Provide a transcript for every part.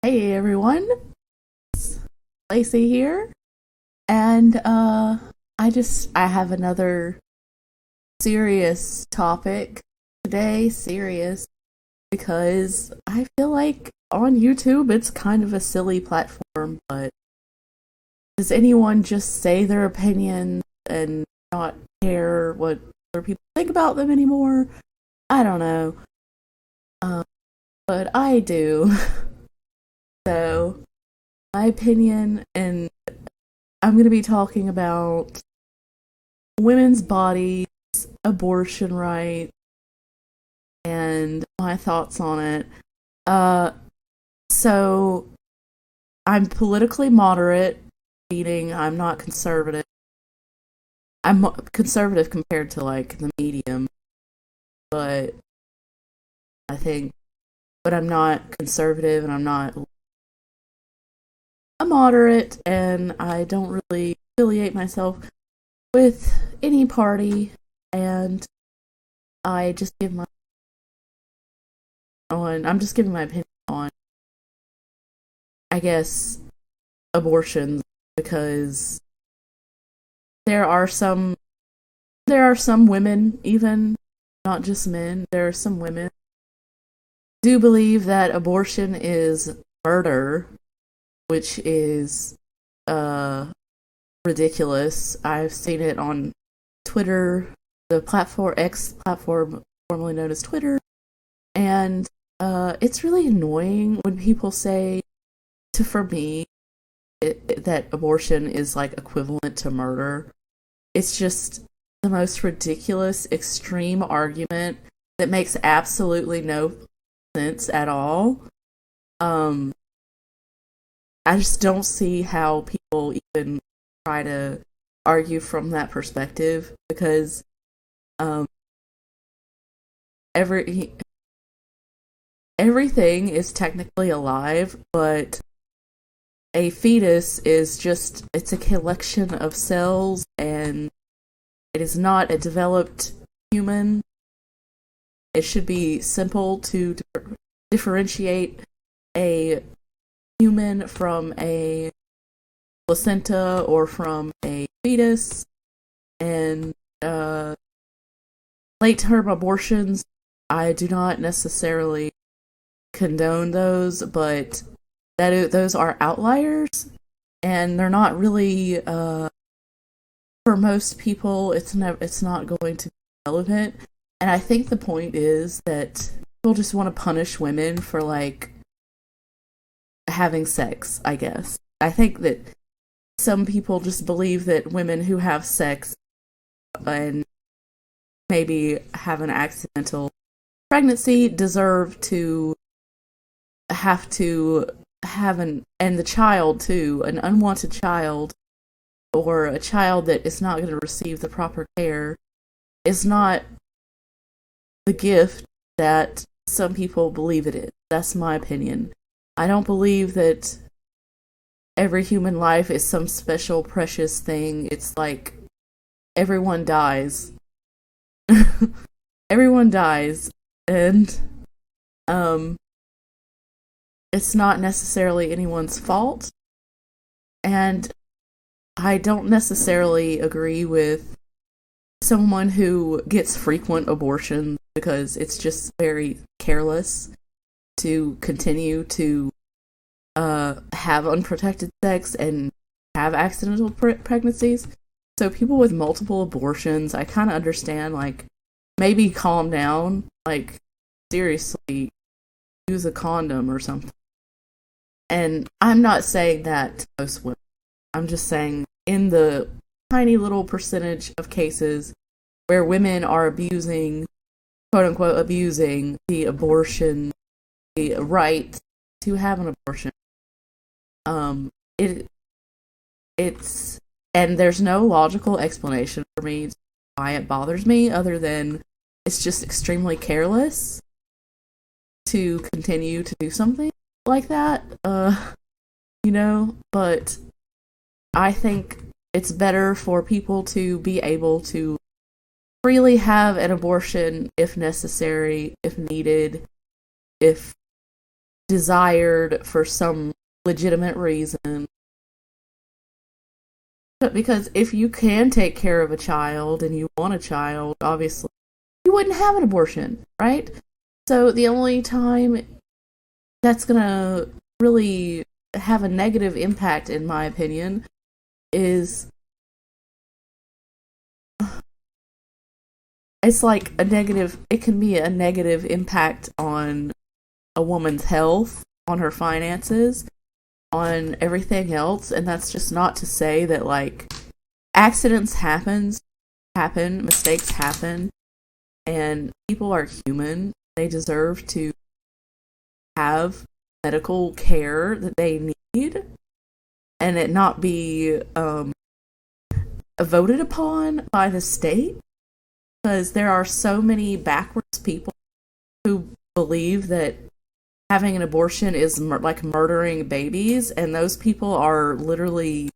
Hey everyone, Lacey here, and I have another serious topic today. Serious because I feel like on YouTube it's kind of a silly platform, but does anyone just say their opinion and not care what other people think about them anymore? I don't know, um, but I do. So my opinion, and I'm going to be talking about women's bodies, abortion rights, and my thoughts on it. Uh, so I'm politically moderate, meaning I'm not conservative. I'm conservative compared to like the medium, but I think, but I'm not conservative and I'm not a moderate, and I don't really affiliate myself with any party, and I just give my I'm just giving my opinion on, I guess, abortions because there are some there are some women, even not just men, there are some women do believe that abortion is murder, which is uh ridiculous. I've seen it on Twitter, the platform X platform formerly known as Twitter, and it's really annoying when people say for me that abortion is like equivalent to murder. It's just the most ridiculous, extreme argument that makes absolutely no sense at all. Um, I just don't see how people even try to argue from that perspective because um, every everything is technically alive, but a fetus is just it's a collection of cells and it is not a developed human. It should be simple to differentiate a human from a placenta or from a fetus, and late term abortions, I do not necessarily condone those, but those are outliers, and they're not really for most people. It's not going to be relevant, and I think the point is that people just want to punish women for like having sex. I guess I think that some people just believe that women who have sex and maybe have an accidental pregnancy deserve to have to have and the child too, an unwanted child or a child that is not going to receive the proper care is not the gift that some people believe it is. That's my opinion. I don't believe that every human life is some special precious thing. It's like everyone dies. Everyone dies, and um it's not necessarily anyone's fault, and I don't necessarily agree with someone who gets frequent abortions because it's just very careless to continue to have unprotected sex and have accidental pregnancies. So people with multiple abortions, I kind of understand, like, maybe calm down, like, seriously, use a condom or something. And I'm not saying that to most women. I'm just saying in the tiny little percentage of cases where women are abusing, quote unquote, abusing the abortion, the right to have an abortion, it it's and there's no logical explanation for me why it bothers me other than it's just extremely careless to continue to do something like that. But I think it's better for people to be able to freely have an abortion if necessary, if needed, if desired for some legitimate reason. But because if you can take care of a child and you want a child, obviously, you wouldn't have an abortion, right? So the only time that's gonna really have a negative impact, in my opinion, is it's like a negative, it can be a negative impact on a woman's health, on her finances, on everything else. And that's just not to say that, like, accidents happen, mistakes happen, and people are human. They deserve to have medical care that they need and it not be voted upon by the state, because there are so many backwards people who believe that having an abortion is like murdering babies, and those people are literally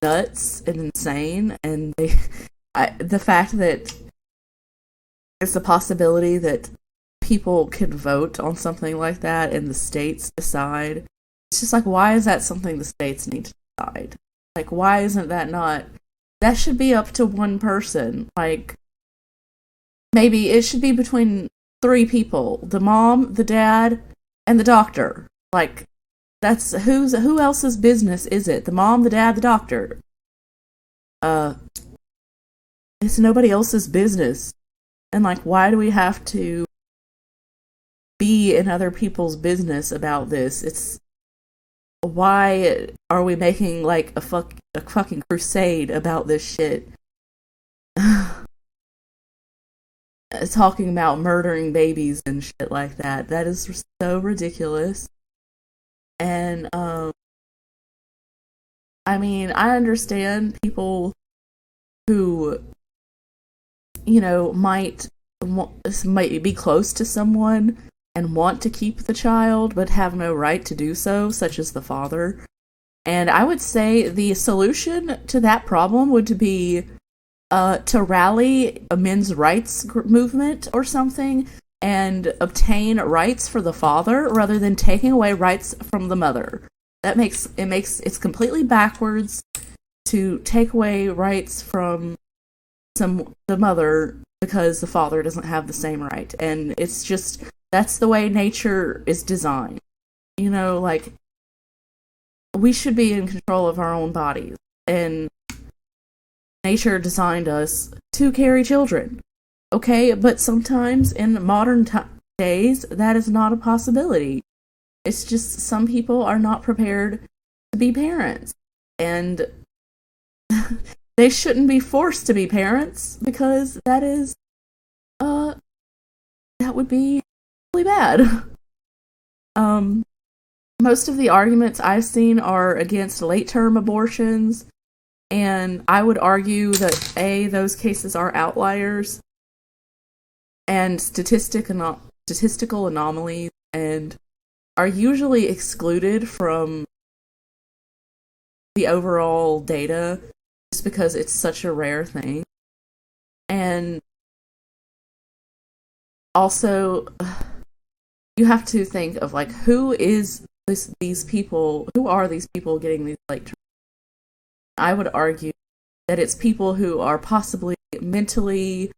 nuts and insane. And the fact that it's a possibility that people can vote on something like that and the states decide, it's just like, why is that something the states need to decide? Like, why isn't that not, that should be up to one person. Like, maybe it should be between 3 people: the mom, the dad, and the doctor. Like, that's who else's business is it? The mom, the dad, the doctor. It's nobody else's business. And like, why do we have to be in other people's business about this? It's, why are we making like a fucking crusade about this shit? Talking about murdering babies and shit like that. That is so ridiculous. And I mean, I understand people who, you know, might be close to someone and want to keep the child but have no right to do so, such as the father. And I would say the solution to that problem would be to rally a men's rights movement or something and obtain rights for the father rather than taking away rights from the mother. It's completely backwards to take away rights from the mother because the father doesn't have the same right. And it's just, that's the way nature is designed. You know, like, we should be in control of our own bodies. And nature designed us to carry children. Okay, but sometimes in modern days, that is not a possibility. It's just some people are not prepared to be parents. And they shouldn't be forced to be parents, because that would be really bad. Most of the arguments I've seen are against late-term abortions, and I would argue that those cases are outliers and statistical anomalies, and are usually excluded from the overall data just because it's such a rare thing. And also, you have to think of, like, who are these people getting these late terms? I would argue that it's people who are possibly mentally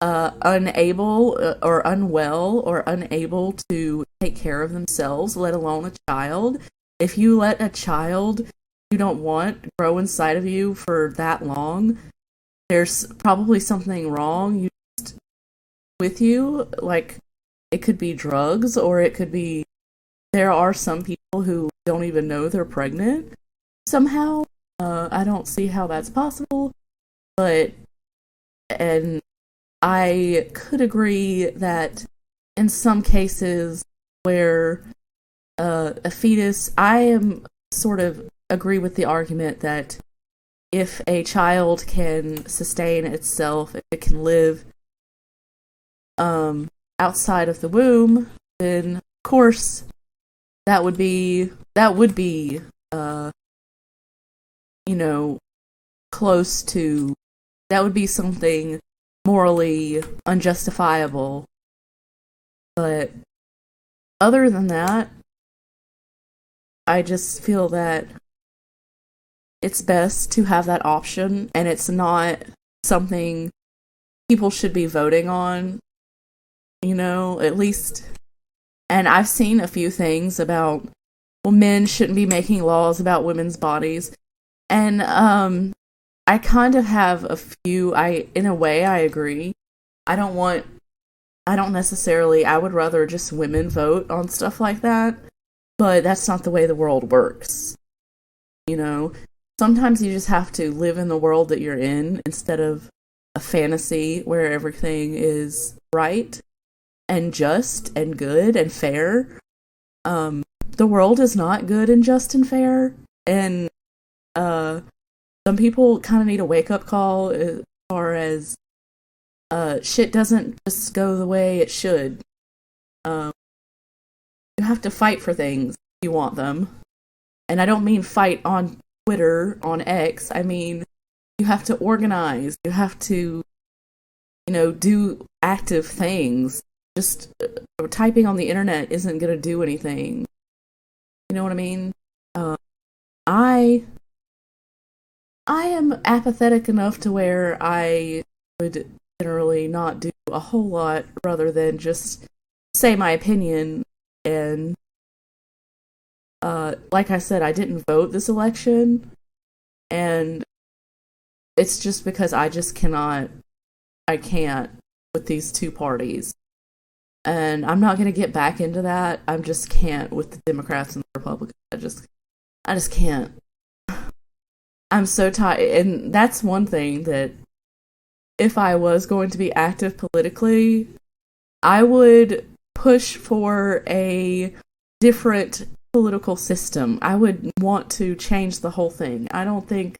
unable or unwell or unable to take care of themselves, let alone a child. If you let a child you don't want grow inside of you for that long, there's probably something wrong with you. Like, it could be drugs, or it could be, there are some people who don't even know they're pregnant somehow. I don't see how that's possible, and I could agree that in some cases where a fetus, I am sort of agree with the argument that if a child can sustain itself, if it can live outside of the womb, then of course that would be you know, close to, that would be something morally unjustifiable. But other than that, I just feel that it's best to have that option, and it's not something people should be voting on, at least. And I've seen a few things about, well, men shouldn't be making laws about women's bodies. And I kind of have a few, in a way, I agree. I don't necessarily, I would rather just women vote on stuff like that, but that's not the way the world works. Sometimes you just have to live in the world that you're in instead of a fantasy where everything is right and just and good and fair. The world is not good and just and fair, and some people kind of need a wake-up call as far as shit doesn't just go the way it should. You have to fight for things if you want them. And I don't mean fight on Twitter, on X. I mean, you have to organize. You have to, do active things. Just typing on the internet isn't going to do anything. You know what I mean? I am apathetic enough to where I would generally not do a whole lot rather than just say my opinion. And like I said, I didn't vote this election, and it's just because I can't with these two parties. And I'm not going to get back into that. I just can't with the Democrats and the Republicans. I just can't. I'm so tired. And that's one thing that if I was going to be active politically, I would push for a different political system. I would want to change the whole thing. I don't think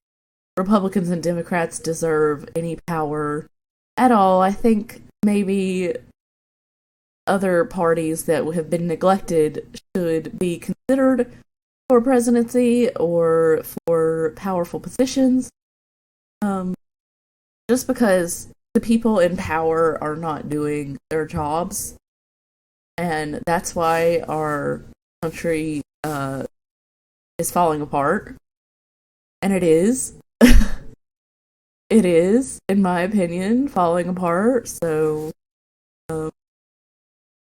Republicans and Democrats deserve any power at all. I think maybe other parties that have been neglected should be considered for presidency or for powerful positions. Just because the people in power are not doing their jobs. And that's why our country is falling apart. And it is. It is, in my opinion, falling apart. So, I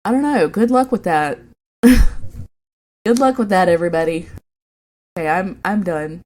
don't know. Good luck with that. Good luck with that, everybody. Okay, I'm done.